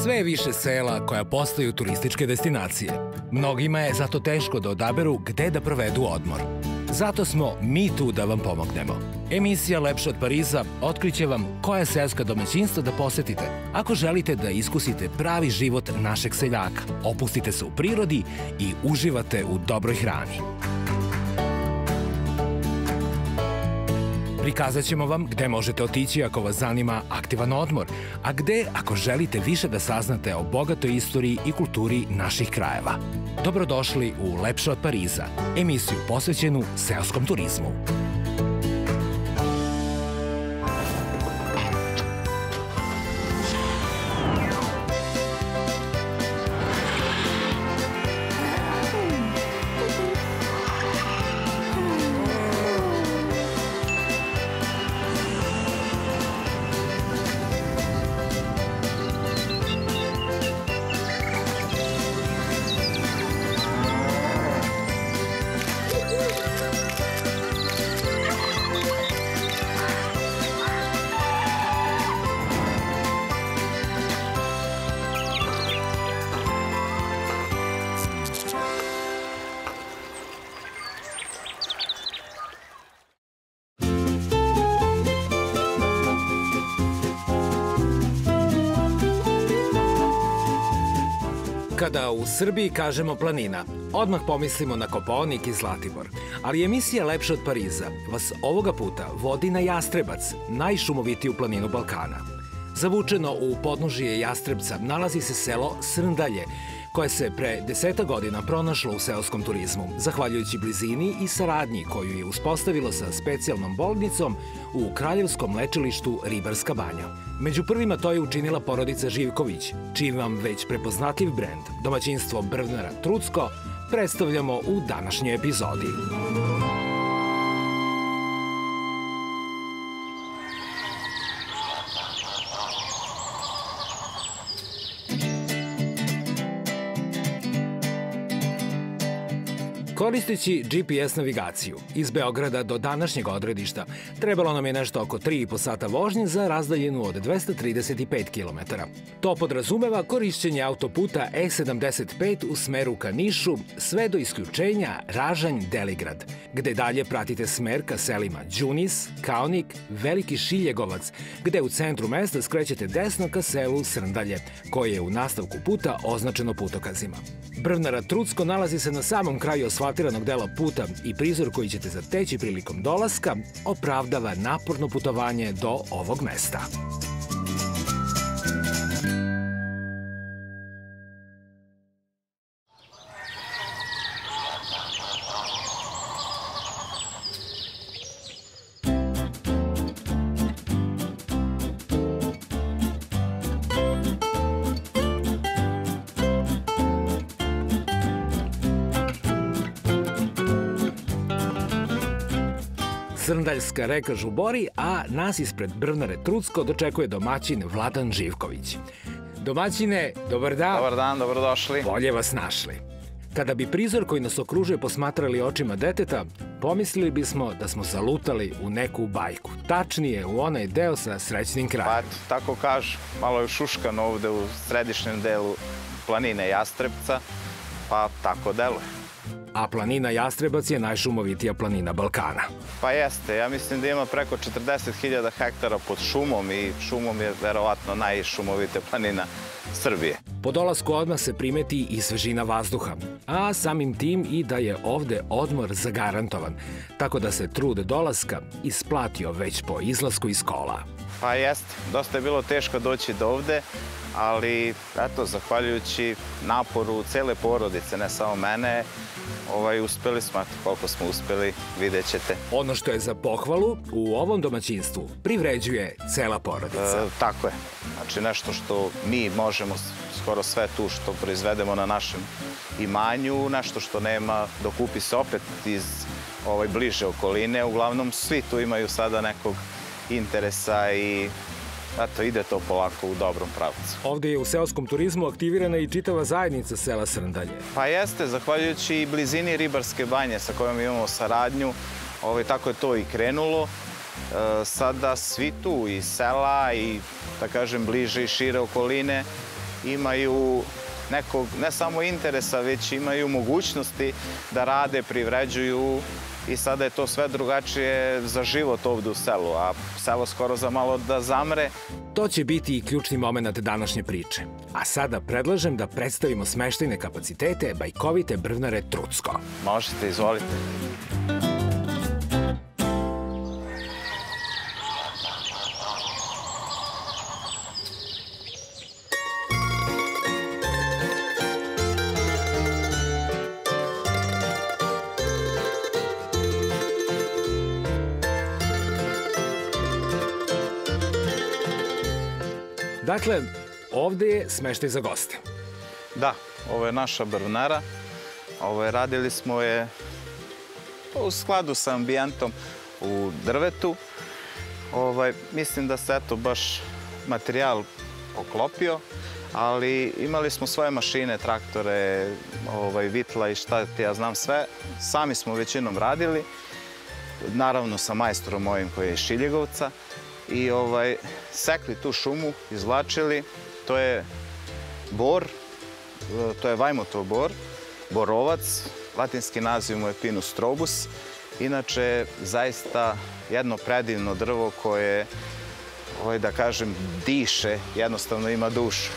Sve je više sela koja postaju turističke destinacije. Mnogima je zato teško da odaberu gde da provedu odmor. Zato smo mi tu da vam pomognemo. Emisija Lepše od Pariza otkriće vam koja seoska domaćinstva da posetite ako želite da iskusite pravi život našeg seljaka, opustite se u prirodi i uživate u dobroj hrani. Prikazat ćemo vam gde možete otići ako vas zanima aktivan odmor, a gde ako želite više da saznate o bogatoj istoriji i kulturi naših krajeva. Dobrodošli u Lepše od Pariza, emisiju posvećenu seoskom turizmu. Kada u Srbiji kažemo planina, odmah pomislimo na Kopaonik i Zlatibor. Ali emisija Lepše od Pariza vas ovoga puta vodi na Jastrebac, najšumovitiju planinu Balkana. Zavučeno u podnožje Jastrebca nalazi se selo Srndalje, koje se pre 10 godina pronašlo u seoskom turizmu, zahvaljujući blizini i saradnji koju je uspostavilo sa specijalnom bolnicom u kraljevskom lečilištu Ribarska banja. Među prvima to je učinila porodica Živković, čiji vam već prepoznatljiv brend, domaćinstvo Brvnara Trucko, predstavljamo u današnjoj epizodi. Koristeći GPS navigaciju iz Beograda do današnjeg odredišta, trebalo nam je nešto oko 3,5 sata vožnje za razdaljinu od 235 km. To podrazumeva korišćenje autoputa E75 u smeru ka Nišu sve do isključenja Ražanj-Deligrad, gde dalje pratite smer ka selima Đunis, Kaonik, Veliki Šiljegovac, gde u centru mesta skrećete desno ka selu Srndalje, koje je u nastavku puta označeno putokazima. Brvnara Trucko nalazi se na samom kraju asfaltiranog dela puta i prizor koji ćete zateći prilikom dolaska opravdava naporno putovanje do ovog mesta. Srndaljska reka žubori, a nas ispred Brvnare Trucko dočekuje domaćin Vladan Živković. Domaćine, dobar dan. Dobar dan, dobrodošli. Bolje vas našli. Kada bi prizor koji nas okružuje posmatrali očima deteta, pomislili bismo da smo zalutali u neku bajku. Tačnije, u onaj deo sa srećnim krajem. Pa eto, tako kažu. Malo je šuškano ovde u središnjem delu planine Jastrebca, pa tako deluje. A planina Jastrebac je najšumovitija planina Balkana. Pa jeste, ja mislim da ima preko 40.000 hektara pod šumom i šumom je verovatno najšumovitija planina Srbije. Po dolasku odmah se primeti i svežina vazduha, a samim tim i da je ovde odmor zagarantovan, tako da se trud dolaska isplatio već po izlasku iz kola. Pa jeste, dosta je bilo teško doći do ovde, ali eto, zahvaljujući naporu cele porodice, ne samo mene, uspeli smo, koliko smo uspeli, vidjet ćete. Ono što je za pohvalu, u ovom domaćinstvu privređuje cela porodica. Tako je. Znači nešto što mi možemo, skoro sve tu što proizvedemo na našem imanju, nešto što nema, dokupi se opet iz bliže okoline. Uglavnom, svi tu imaju sada nekog interesa i eto, ide to polako u dobrom pravcu. Ovde je u seoskom turizmu aktivirana i čitava zajednica sela Srndalje. Pa jeste, zahvaljujući i blizini Ribarske banje sa kojom imamo saradnju, tako je to i krenulo. Sada svi tu iz sela i, da kažem, bliže i šire okoline imaju nekog, ne samo interesa, već imaju mogućnosti da rade, privređuju i sada je to sve drugačije za život ovde u selu, a selo skoro za malo da zamre. To će biti i ključni moment današnje priče. A sada predlažem da predstavimo smeštajne kapacitete bajkovite brvnare Trucko. Možete, izvolite. Dakle, ovde je smeštaj za goste. Da, ovo je naša brvnara. Radili smo je u skladu sa ambijentom u drvetu. Mislim da se baš materijal poklopio, ali imali smo svoje mašine, traktore, vitla i šta ti ja znam sve. Sami smo većinom radili, naravno sa majstorom mojim koji je iz Šiljegovca. I sekli tu šumu, izvlačili. To je bor, to je Vajmutov bor, borovac, latinski naziv mu je Pinus strobus. Inače, zaista jedno predivno drvo koje, da kažem, diše, jednostavno ima dušu.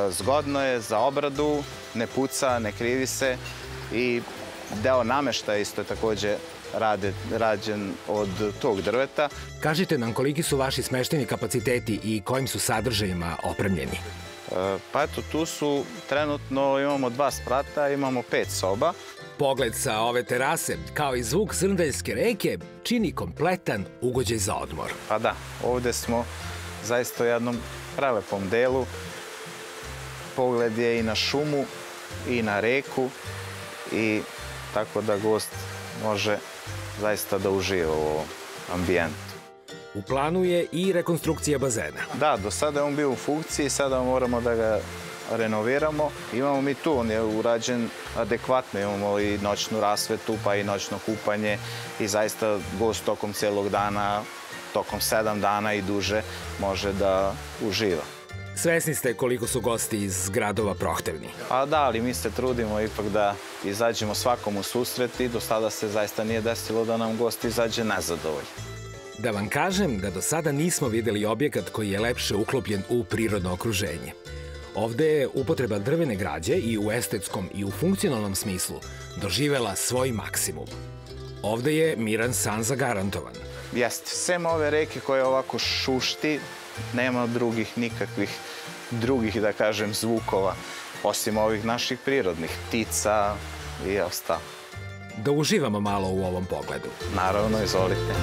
Zgodno je za obradu, ne puca, ne krivi se i deo nameštaja isto je takođe rađen od tog drveta. Kažite nam koliki su vaši smeštajni kapaciteti i kojim su sadržajima opremljeni? Pa eto, tu su trenutno imamo 2 sprata, imamo 5 soba. Pogled sa ove terase, kao i zvuk Zrndaljske reke, čini kompletan ugođaj za odmor. Pa da, ovde smo zaista u jednom prelepom delu. Pogled je i na šumu i na reku i tako da gost može zaista da uživa u ovom ambijentu. U planu je i rekonstrukcija bazena. Da, do sada je on bio u funkciji, sada moramo da ga renoviramo. Imamo mi tu, on je urađen adekvatno, imamo i noćnu rasvetu, pa i noćno kupanje i zaista gost tokom celog dana, tokom 7 dana i duže može da uživa. Svesni ste koliko su gosti iz gradova prohtevni. Pa da, ali mi se trudimo ipak da izađemo svakom u susret i do sada se zaista nije desilo da nam gost izađe nezadovoljan. Da vam kažem da do sada nismo videli objekat koji je lepše uklopljen u prirodno okruženje. Ovde je upotreba drvene građe i u estetskom i u funkcionalnom smislu doživela svoj maksimum. Ovde je miran san zagarantovan. Jeste, sem ove reke koje ovako šušti, nema nikakvih drugih, da kažem, zvukova, osim ovih naših prirodnih, ptica i ostalo. Da uživamo malo u ovom pogledu. Naravno, izvolite.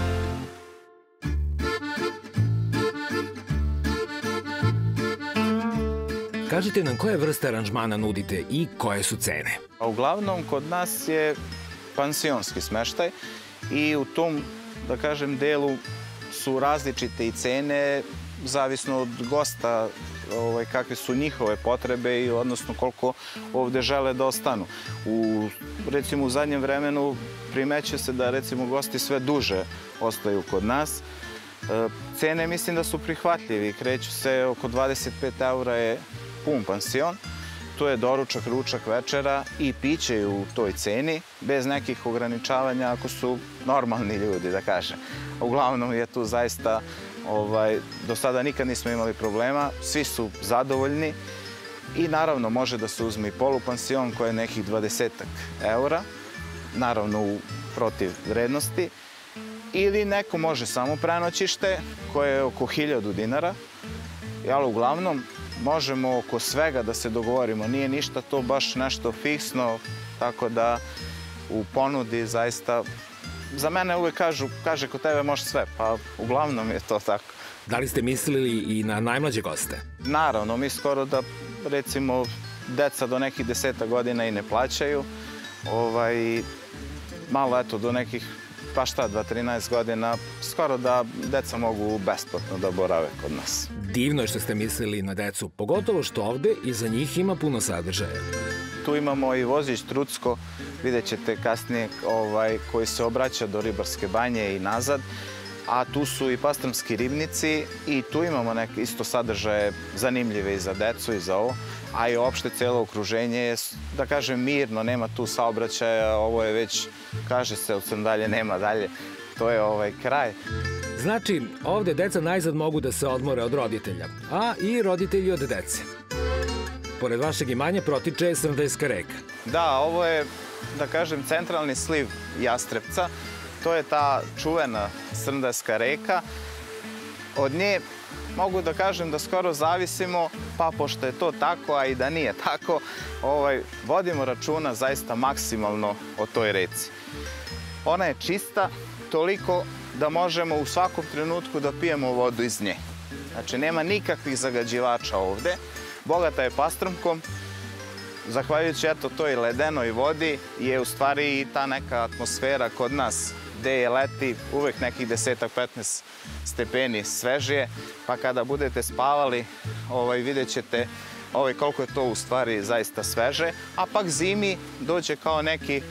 Kažite nam koje vrste aranžmana nudite i koje su cene? Uglavnom, kod nas je pansionski smeštaj i u tom, da kažem, delu su različite i cene, zavisno od gosta, kakve su njihove potrebe i odnosno koliko ovde žele da ostanu. Recimo, u zadnjem vremenu primećuje se da, recimo, gosti sve duže ostaju kod nas. Cene mislim da su prihvatljivi, kreću se oko 25 € je pun pansion. Tu je doručak, ručak, večera i piće u toj ceni, bez nekih ograničavanja ako su normalni ljudi, da kažem. Uglavnom je tu zaista, do sada nikad nismo imali problema, svi su zadovoljni i naravno može da se uzme i polupansion koji je nekih 20 €, naravno protiv vrednosti, ili neko može samo prenoćište koje je oko 1000 dinara, ali uglavnom možemo oko svega da se dogovorimo, nije ništa to baš nešto fiksno, tako da u ponudi zaista, za mene uvek kaže kod tebe može sve, pa uglavnom je to tako. Da li ste mislili i na najmlađe goste? Naravno, mi skoro da, recimo, deca do nekih 10 godina i ne plaćaju, malo eto do nekih, pa šta, 13 godina, skoro da deca mogu besplatno da borave kod nas. Divno je što ste mislili na decu, pogotovo što ovde iza njih ima puno sadržaja. Tu imamo i vozić Trucko, vidjet ćete kasnije, koji se obraća do Ribarske banje i nazad, a tu su i pastrmski ribnici i tu imamo neke isto sadržaje zanimljive i za decu i za ovo, a i uopšte cijelo okruženje je, da kažem, mirno, nema tu saobraćaja, ovo je već, kaže se, od sam dalje nema dalje, to je kraj. Znači, ovde deca najzad mogu da se odmore od roditelja, a i roditelji od dece. Pored vašeg imanja protiče Srndajska reka. Da, ovo je, da kažem, centralni sliv Jastrepca. To je ta čuvena Srndajska reka. Od nje mogu da kažem da skoro zavisimo, pa pošto je to tako, a i da nije tako, vodimo računa zaista maksimalno o toj reci. Ona je čista toliko da možemo u svakom trenutku da pijemo vodu iz nje. Znači, nema nikakvih zagađivača ovde. Bogata je pastrumkom. Zahvaljujući toj ledenoj vodi je u stvari i ta neka atmosfera kod nas gde je leti uvek nekih 10-15 stepeni svežije, pa kada budete spavali vidjet ćete koliko je to u stvari zaista sveže, a pak zimi dođe kao neki,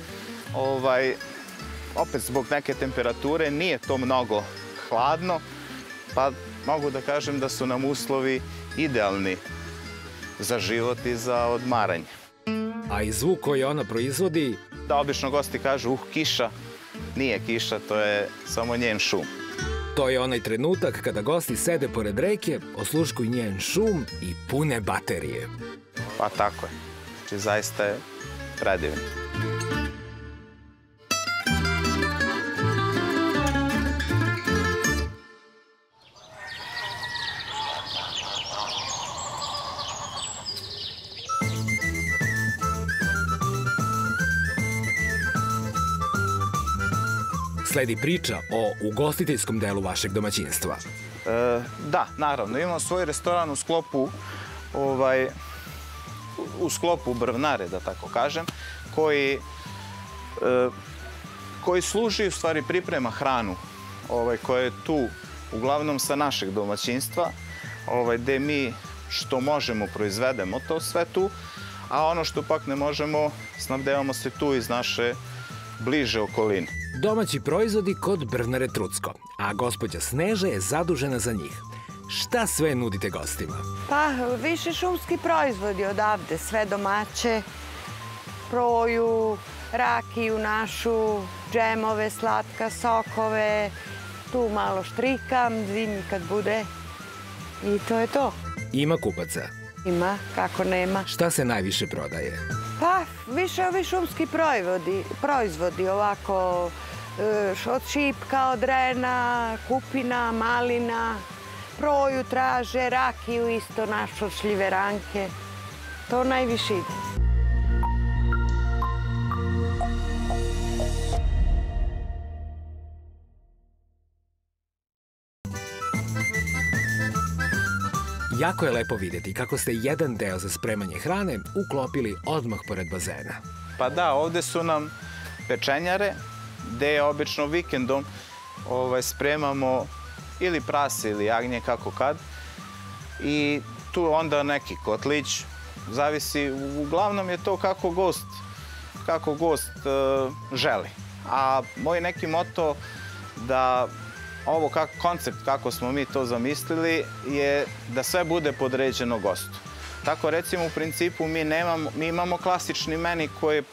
opet zbog neke temperature, nije to mnogo hladno, pa mogu da kažem da su nam uslovi idealni za život i za odmaranje. A i zvuk koji ona proizvodi? Da, obično gosti kažu, kiša. Nije kiša, to je samo njen šum. To je onaj trenutak kada gosti sede pored reke, osluškuju njen šum i pune baterije. Pa tako je. Znači, zaista je predivno. Sledi priča o ugostiteljskom delu vašeg domaćinstva. Da, naravno. Imamo svoj restoran u sklopu Brvnare, da tako kažem, koji služi, u stvari priprema hranu, koja je tu uglavnom sa našeg domaćinstva, gde mi što možemo proizvedemo to sve tu, a ono što pak ne možemo, snabdevamo se tu iz naše bliže okoline. Domaći proizvodi kod Brvnare Trucko, a gospođa Sneža je zadužena za njih. Šta sve nudite gostima? Pa, više šumski proizvodi odavde, sve domaće, proju, rakiju našu, džemove, slatka, sokove, tu malo štrikam, zimi kad bude i to je to. Ima kupaca? Ima, kako nema. Šta se najviše prodaje? Pa, više ovi šumski proizvodi, ovako, od šipka, od rena, kupina, malina, proju traže, rakiju isto našu od šljiveranke. To najviše ide. Jako je lepo vidjeti kako ste jedan deo za spremanje hrane uklopili odmah pored bazena. Pa da, ovde su nam pečenjare, gde obično vikendom spremamo ili prase ili jagnje, kako kad. I tu onda neki kotlić, zavisi, uglavnom je to kako gost želi. A moj neki moto da ovo koncept kako smo mi to zamislili je da sve bude podređeno gostu. Tako recimo u principu mi imamo klasični meni koji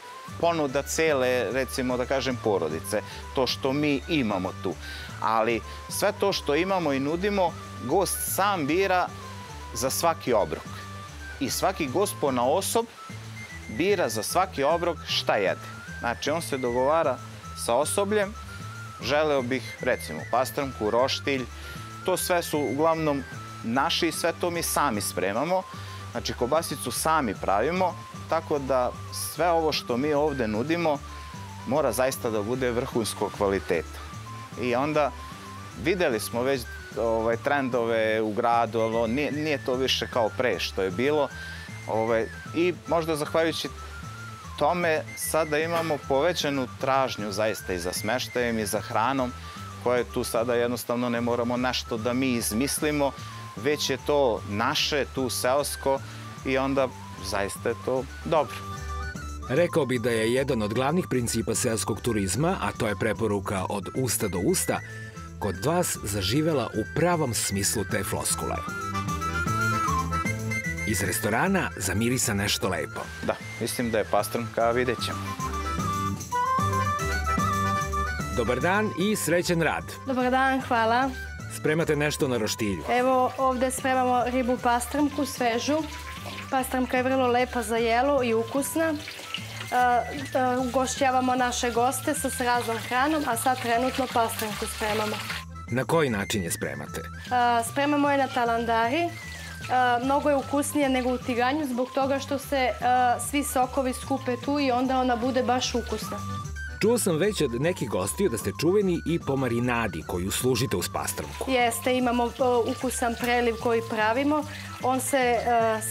ponuda cele, recimo da kažem, porodice. To što mi imamo tu. Ali sve to što imamo i nudimo, gost sam bira za svaki obrok. I svaki gost ponaosob bira za svaki obrok šta jede. Znači on se dogovara sa osobljem. Želeo bih, recimo, pastrmku, roštilj. To sve su uglavnom naši i sve to mi sami spremamo. Znači, kobasicu sami pravimo, tako da sve ovo što mi ovde nudimo mora zaista da bude vrhunskog kvaliteta. I onda videli smo već trendove u gradu, ali nije to više kao pre što je bilo. I možda zahvaljujući tome sada imamo povećanu tražnju zaista i za smeštajem i za hranom, koje tu sada jednostavno ne moramo nešto da mi izmislimo, već je to naše, tu seosko i onda zaista je to dobro. Rekao bi da je jedan od glavnih principa seoskog turizma, a to je preporuka od usta do usta, kod vas zaživela u pravom smislu te floskule. Iz restorana zamirisa nešto lepo. Da, mislim da je pastrmka, vidjet ćemo. Dobar dan i srećan rad. Dobar dan, hvala. Spremate nešto na roštilju. Evo, ovde spremamo ribu pastrmku, svežu. Pastrmka je vrlo lepa za jelo i ukusna. Ugošćavamo naše goste sa raznom hranom, a sad trenutno pastrmku spremamo. Na koji način je spremate? Spremamo je na talandari. Mnogo je ukusnije nego u tiganju zbog toga što se svi sokovi skupe tu i onda ona bude baš ukusna. Čuo sam već od nekih gostiju da ste čuveni i po marinadi koju služite uz pastrmku. Jeste, imamo ukusan preliv koji pravimo. On se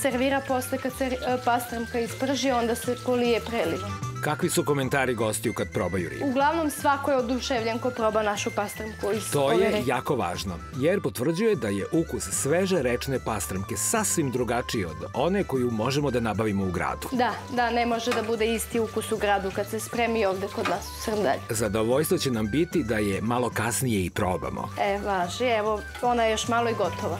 servira posle kad se pastrmka isprži, onda se polije prelivom. Kakvi su komentari gostiju kad probaju ribu? Uglavnom, svako je oduševljen ko proba našu pastrmku. To je jako važno, jer potvrđuje da je ukus sveže rečne pastrmke sasvim drugačiji od one koju možemo da nabavimo u gradu. Da, ne može da bude isti ukus u gradu kad se spremi ovde kod nas u Srmdalju. Zadovoljstvo će nam biti da je malo kasnije i probamo. Važi, evo, ona je još malo i gotova.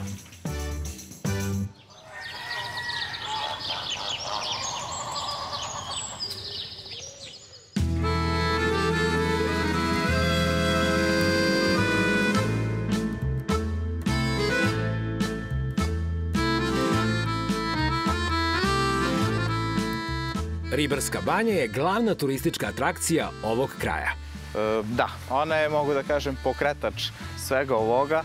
Ribarska banja je glavna turistička atrakcija ovog kraja. Da, ona je, mogu da kažem, pokretač svega ovoga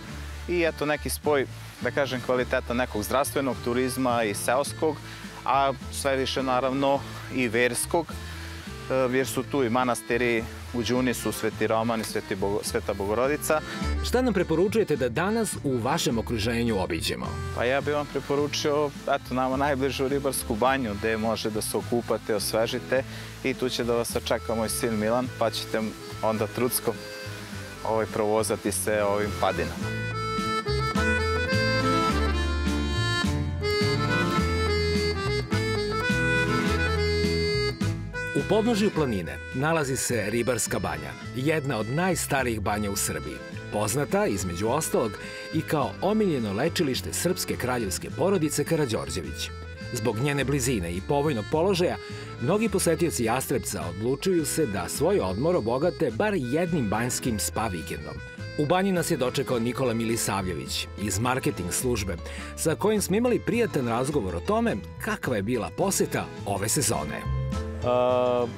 i eto neki spoj, da kažem, kvaliteta nekog zdravstvenog turizma i seoskog, a sve više naravno i verskog, jer su tu i manastiri, u Đuni su Sveti Roman i Sveta Bogorodica. Šta nam preporučujete da danas u vašem okruženju obiđemo? Pa ja bih vam preporučio, eto, nama najbližu ribarsku banju, gde može da se okupate, osvežite i tu će da vas sačeka moj sin Milan, pa ćete onda truckom provozati se ovim padinama. U podnožju planine nalazi se Ribarska banja, jedna od najstarijih banja u Srbiji. Poznata, između ostalog, i kao omiljeno lečilište srpske kraljevske porodice Karađorđević. Zbog njene blizine i povoljnog položaja, mnogi posetioci Jastrebca odlučuju se da svoj odmor obogate bar jednim banjskim spa vikendom. U banji nas je dočekao Nikola Milisavljević iz marketing službe, sa kojim smo imali prijatan razgovor o tome kakva je bila poseta ove sezone.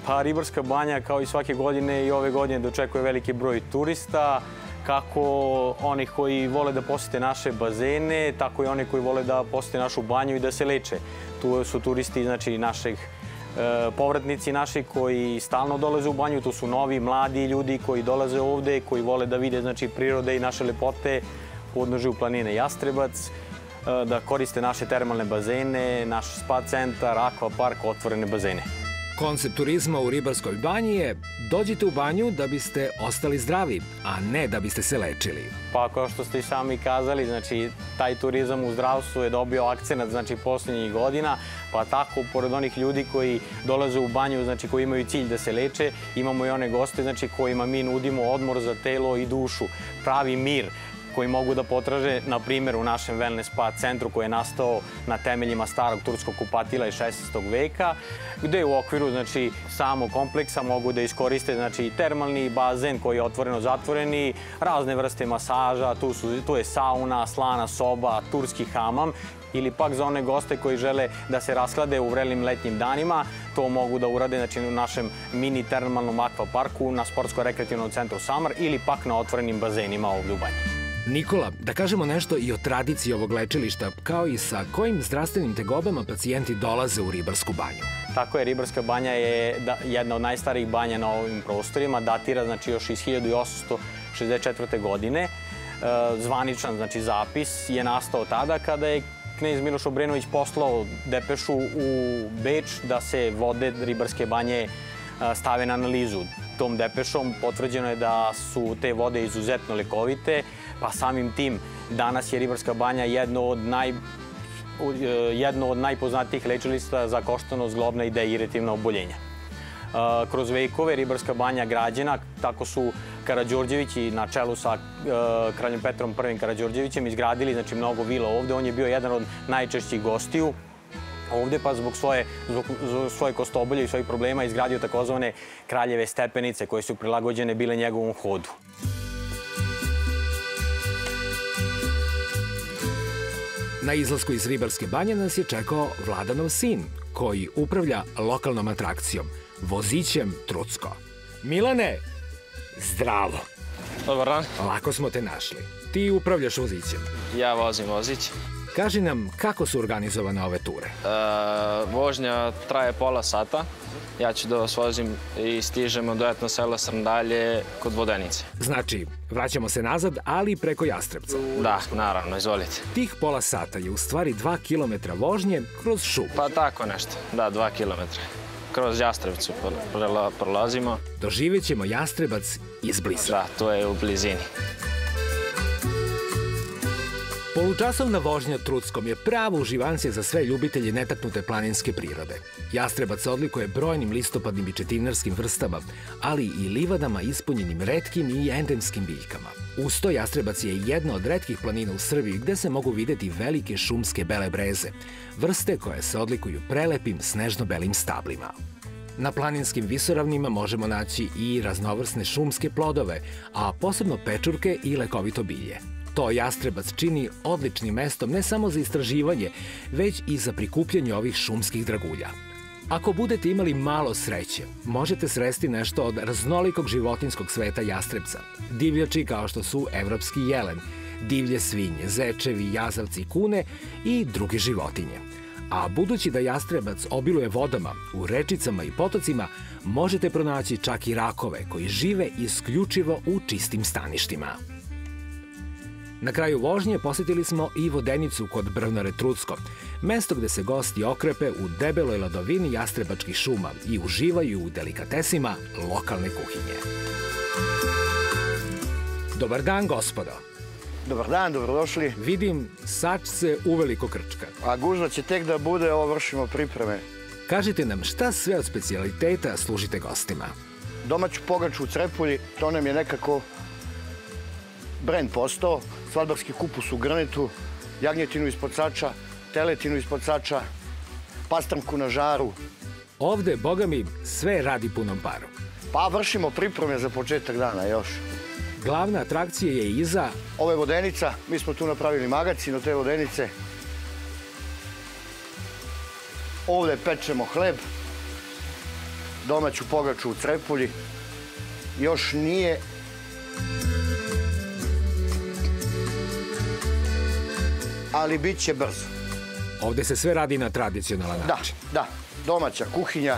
Pa Ribarska banja, kao i svake godine, i ove godine dočekuje veliki broj turista, kako onih koji vole da posete naše bazene, tako i oni koji vole da posete našu banju i da se leče. Tu su turisti, znači, naših povratnici naši koji stalno dolaze u banju, tu su novi, mladi ljudi koji dolaze ovde, koji vole da vide, znači, prirode i naše lepote, podnožju planine Jastrebac, da koriste naše termalne bazene, naš spa centar, akvapark, otvorene bazene. Koncept turizma u Ribarskoj banji je dođite u banju da biste ostali zdravi, a ne da biste se lečili. Pa kao što ste i sami kazali, znači taj turizam u zdravstvu je dobio akcenat, znači, posljednjih godina, pa tako, pored onih ljudi koji dolaze u banju, znači koji imaju cilj da se leče, imamo i one goste, znači, kojima mi nudimo odmor za telo i dušu, pravi mir, koji mogu da potraže, na primjer, u našem wellness spa centru koji je nastao na temeljima starog turskog kupatila iz 16. veka, gde u okviru, znači, samog kompleksa mogu da iskoriste, znači, termalni bazen koji je otvoreno-zatvoreni, razne vrste masaža, tu je sauna, slana soba, turski hamam, ili pak za one goste koji žele da se rasklade u vrelim letnjim danima, to mogu da urade, znači, u našem mini termalnom akvaparku na sportsko-rekreativnom centru Samar ili pak na otvorenim bazenima ovdje u banji. Nikola, da kažemo nešto i o tradiciji ovog lečilišta, kao i sa kojim zdravstvenim tegobama pacijenti dolaze u Ribarsku banju. Tako je, Ribarska banja je jedna od najstarijih banja na ovim prostorima, datira, znači, još iz 1864. godine. Zvaničan, znači, zapis je nastao tada kada je knez Miloš Obrenović poslao depešu u Beč da se vode Ribarske banje stave na analizu. Tom depešom potvrđeno je da su te vode izuzetno lekovite, pa samim tim danas je Ribarska banja jedno od najpoznatijih lečilišta za koštanost, zglobna i deirativna oboljenja. Kroz vekove Ribarska banja građena, tako su Karađorđevići na čelu sa kraljem Petrom I Karađorđevićem izgradili, znači, mnogo vila ovde. On je bio jedan od najčešćih gostiju ovde pa zbog svoje kostobolje i svojih problema izgradio takozvane kraljeve stepenice koje su prilagođene bile njegovom hodu. Na izlasku iz Ribarske banje nas je čekao Vladanov sin, koji upravlja lokalnom atrakcijom, vozićem Trucko. Milane, zdravo! Dobar dan. Lako smo te našli. Ti upravljaš vozićem. Ja vozim vozić. Kaži nam kako su organizovane ove ture. Vožnja traje pola sata. Ja ću da vas vozim i stižemo do etno sela Srndalje kod Vodenice. Znači, vraćamo se nazad, ali preko Jastrebca. Da, naravno, izvolite. Tih pola sata je u stvari 2 kilometra vožnje kroz šumu. Pa tako nešto, da, 2 kilometra. Kroz Jastrebcu prolazimo. Doživjet ćemo Jastrebac izbliza. Da, to je u blizini. Polučasovna vožnja Truckom je pravo uživancije za sve ljubitelje netaknute planinske prirode. Jastrebac se odlikuje brojnim listopadnim i četinarskim vrstama, ali i livadama ispunjenim retkim i endemskim biljkama. Uz to Jastrebac je jedna od retkih planina u Srbiji gde se mogu videti velike šumske bele breze, vrste koje se odlikuju prelepim snežno-belim stablima. Na planinskim visoravnima možemo naći i raznovrsne šumske plodove, a posebno pečurke i lekovito bilje. To Jastrebac čini odličnim mestom ne samo za istraživanje, već i za prikupljanje ovih šumskih dragulja. Ako budete imali malo sreće, možete sresti nešto od raznolikog životinjskog sveta Jastrebca. Divljači kao što su evropski jelen, divlje svinje, zečevi, jazavci, kune i druge životinje. A budući da Jastrebac obiluje vodama, u rečicama i potocima, možete pronaći čak i rakove koji žive isključivo u čistim staništima. Na kraju vožnje posetili smo i Vodenicu kod Brvnare Trucko, mesto gde se gosti okrepe u debeloj ladovini jastrebačkih šuma i uživaju u delikatesima lokalne kuhinje. Dobar dan, gospodo. Dobar dan, dobrodošli. Vidim, sač se uveliko krčka. A gužva će tek da bude, ovo vršimo pripreme. Kažite nam šta sve od specijaliteta služite gostima. Domaću pogaču u Crepulji, to nam je nekako brend postao. Svadbarski kupus u grnetu, jagnjetinu ispod sača, teletinu ispod sača, pastramku na žaru. Ovde, boga mi, sve radi punom parom. Pa vršimo pripreme za početak dana još. Glavna atrakcija je iza... Ovo je Vodenica, mi smo tu napravili magacin od te Vodenice. Ovde pečemo hleb, domaću pogaču u Crepulji. Još nije... ali bit će brzo. Ovde se sve radi na tradicionalan način. Da, domaća kuhinja.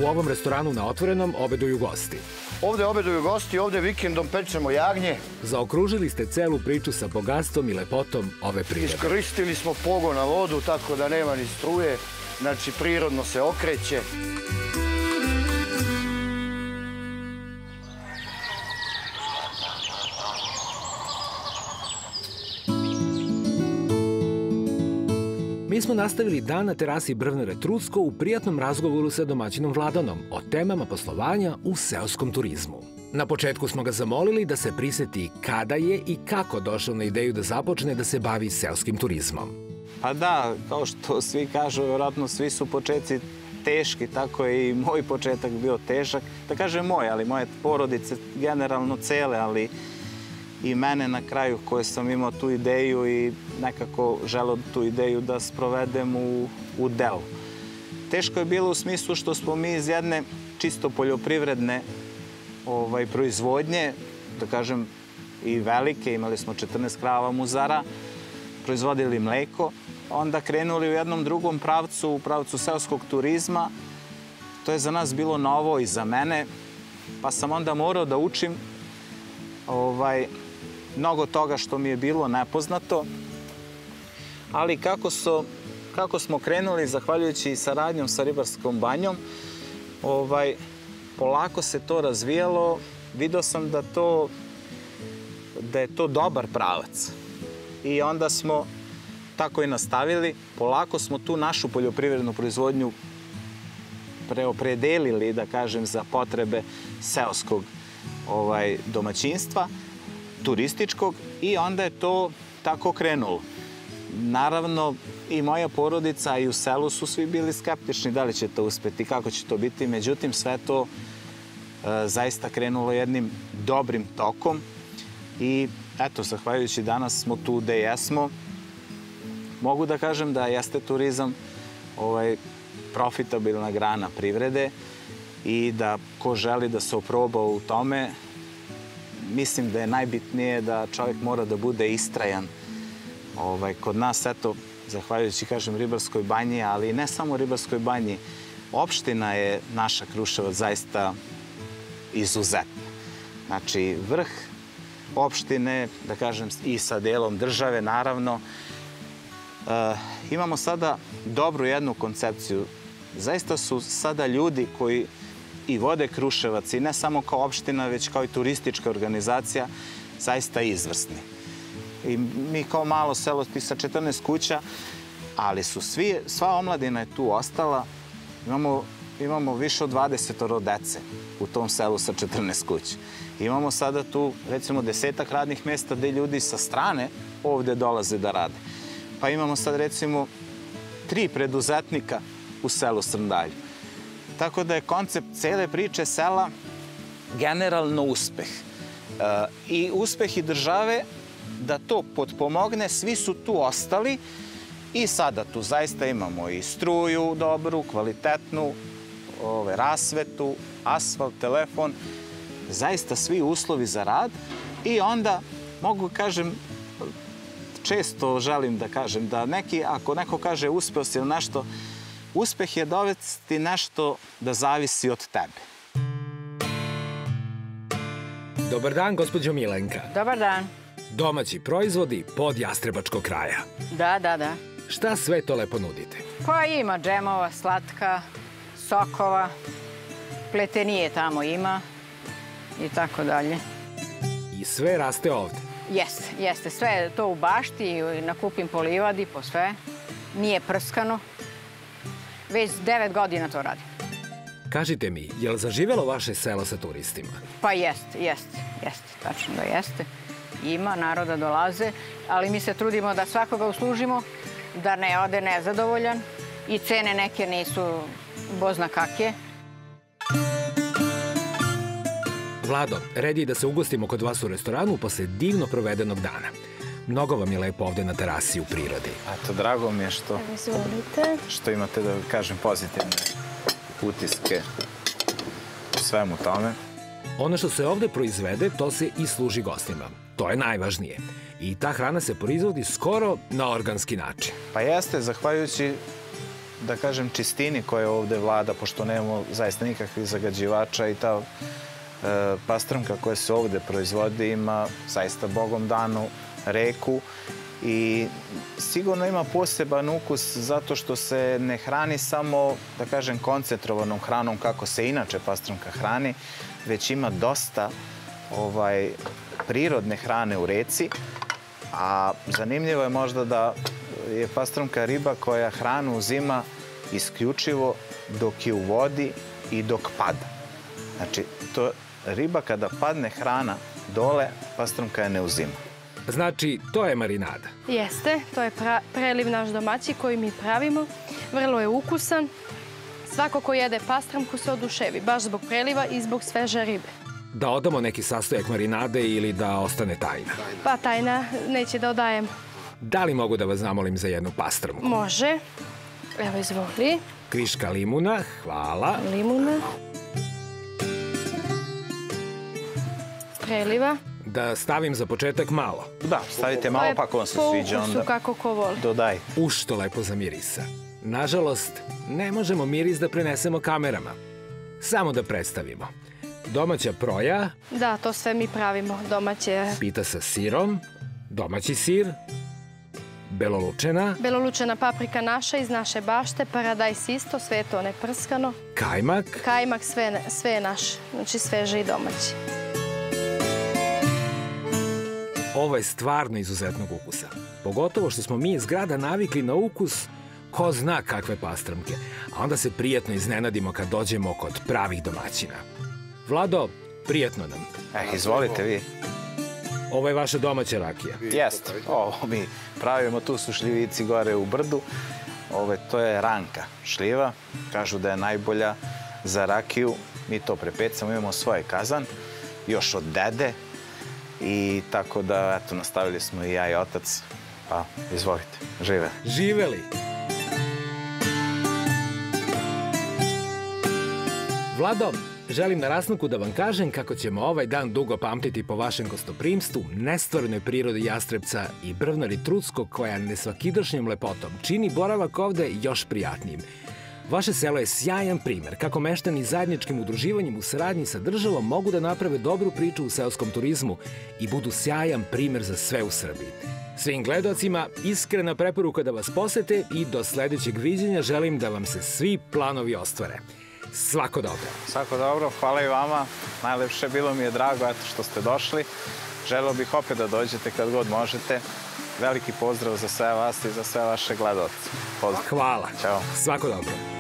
U ovom restoranu na otvorenom obeduju gosti. Ovde obeduju gosti, ovde vikendom pečemo jagnje. Zaokružili ste celu priču sa bogatstvom i lepotom ove prirode. Iskoristili smo pogon na vodu, tako da nema ni struje. Znači, prirodno se okreće. Mi smo nastavili dan na terasi Brvnare Trucko u prijatnom razgovoru sa domaćinom Vladanom o temama poslovanja u seoskom turizmu. Na početku smo ga zamolili da se priseti kada je i kako došao na ideju da započne da se bavi seoskim turizmom. Pa da, kao što svi kažu, vjerojatno svi su početci teški, tako je i moj početak bio težak. Da kažem moj, ali moje porodice generalno cele, ali i mene na kraju koje sam imao tu ideju i nekako želeo tu ideju da sprovedem u delu. Teško je bilo u smislu što smo mi iz jedne čisto poljoprivredne proizvodnje, da kažem i velike, imali smo 14 krava muzara, proizvodili mleko, onda krenuli u jednom drugom pravcu, u pravcu seoskog turizma. To je za nas bilo novo i za mene, pa sam onda morao da učim mnogo toga što mi je bilo nepoznato, ali kako smo krenuli, zahvaljujući saradnjom sa Ribarskom banjom, polako se to razvijalo, vidio sam da je to dobar pravac. I onda smo tako i nastavili, polako smo tu našu poljoprivrednu proizvodnju preopredelili, da kažem, za potrebe seoskog domaćinstva, turističkog, i onda je to tako krenulo. naravno, i moja porodica i u selu su svi bili skeptični da li će to uspeti, kako će to biti. Međutim, sve to zaista krenulo jednim dobrim tokom i eto, zahvaljujući danas smo tu gde jesmo. Mogu da kažem da jeste turizam profitabilna grana privrede i da ko želi da se oproba u tome, mislim da je najbitnije da čovjek mora da bude istrajan. Kod nas, eto, zahvaljujući, kažem, Ribarskoj banji, ali ne samo Ribarskoj banji, opština je naša Kruševac zaista izuzetna. Znači, vrh opštine, da kažem, i sa delom države, naravno, imamo sada dobru jednu koncepciju. Zaista su sada ljudi koji i vode Kruševac, i ne samo kao opština, već kao i turistička organizacija, zaista izvrsni. I mi kao malo selo sa 14 kuća, ali sva omladina je tu ostala. Imamo više od 20 dece u tom selu sa 14 kuća. Imamo sada tu, recimo, 10 radnih mjesta gde ljudi sa strane ovde dolaze da rade. Pa imamo sad, recimo, 3 preduzetnika u selu Srndalju. Tako da je koncept cele priče sela generalno uspeh. I uspeh i države da to potpomogne, svi su tu ostali i sada tu zaista imamo i struju dobru, kvalitetnu, rasvetu, asfalt, telefon, zaista svi uslovi za rad i onda mogu kažem, često želim da kažem da ako neko kaže uspeo si ili nešto, uspeh je dovesti nešto da zavisi od tebe. Dobar dan, gospođo Milenka. Dobar dan. Domaći proizvodi pod Jastrebačkog kraja. Da. Šta sve to lepo nudite? Pa ima džemova, slatka, sokova, pletenije tamo ima i tako dalje. I sve raste ovde? Jeste. Sve je to u bašti, na Kupim po livadi, po sve. Nije prskano. Već 9 godina to radim. Kažite mi, je li zaživelo vaše selo sa turistima? Pa jeste. Tačno da jeste. Ima, naroda dolaze, ali mi se trudimo da svakoga uslužimo, da ne ode nezadovoljan i cene neke nisu bozna kakje. Vlado, red je da se ugostimo kod vas u restoranu posle divno provedenog dana. Mnogo vam je lepo ovde na terasi u prirodi. Eto, drago mi je što imate, da kažem, pozitivne utiske u svemu tome. Ono što se ovde proizvede, to se i služi gostima. To je najvažnije. I ta hrana se proizvodi skoro na organski način. Pa jeste, zahvaljujući, da kažem, čistini koja ovde vlada, pošto nemamo zaista nikakvih zagađivača i ta pastrmka koja se ovde proizvodi ima zaista bogom danu reku i sigurno ima poseban ukus zato što se ne hrani samo, da kažem, koncentrovanom hranom kako se inače pastrmka hrani, već ima dosta prirodne hrane u reci, a zanimljivo je možda da je pastrmka riba koja hranu uzima isključivo dok je u vodi i dok pada. Znači, riba kada padne hrana dole, pastrmka je ne uzima. Znači, to je marinada. Jeste, to je preliv naš domaći koji mi pravimo. Vrlo je ukusan. Svako ko jede pastrmku se oduševi, baš zbog preliva i zbog sveže ribe. Da odamo neki sastojak marinade ili da ostane tajna? Pa tajna neće da odajem. Da li mogu da vas zamolim za jednu pastrmku? Može. Evo, izvoli. Kriška limuna, hvala. Limuna. Preliva. Da stavim za početak malo. Da, stavite malo pa ako vam se sviđa onda. Po ukusu kako ko voli. Dodaj. Što lepo zamirisa. Nažalost, ne možemo miris da prenesemo kamerama. Samo da predstavimo. Domaća proja. Da, to sve mi pravimo. Domaće. Pita sa sirom. Domaći sir. Belolučena. Belolučena paprika naša iz naše bašte. Paradajs isto, sve je to neprskano. Kajmak. Kajmak, sve je naš. Znači sveže i domaći. Ovo je stvarno izuzetnog ukusa. Pogotovo što smo mi iz grada navikli na ukus ko zna kakve pastrmke. A onda se prijetno iznenadimo kad dođemo kod pravih domaćina. Vlado, prijetno nam. Izvolite vi. Ovo je vaša domaća rakija. Jeste. Ovo mi pravimo, tu su šljivici gore u brdu. To je ranka šljiva. Kažu da je najbolja za rakiju. Mi to prepecamo, imamo svoj kazan, još od dede. I tako da, eto, nastavili smo i ja i otac. Pa, izvolite, žive. Živeli! Vlado, želim na rastanku da vam kažem kako ćemo ovaj dan dugo pamtiti po vašem gostoprimstvu, nestvarnoj prirodi Jastrebca i brvnari Trutskog koja nesvakidašnjom lepotom čini boravak ovde još prijatnijim. Vaše selo je sjajan primer kako meštani zajedničkim udruživanjem u saradnji sa državom mogu da naprave dobru priču u seoskom turizmu i budu sjajan primer za sve u Srbiji. Svim gledocima iskrena preporuka da vas posete i do sledećeg viđenja želim da vam se svi planovi ostvare. Svako dobro. Svako dobro, hvala i vama. Najlepše, bilo mi je drago što ste došli. Želeo bih opet da dođete kad god možete. Veliki pozdrav za sve vas i za sve vaše gledalce. Pozdrav. Hvala. Ćao. Svako dobro.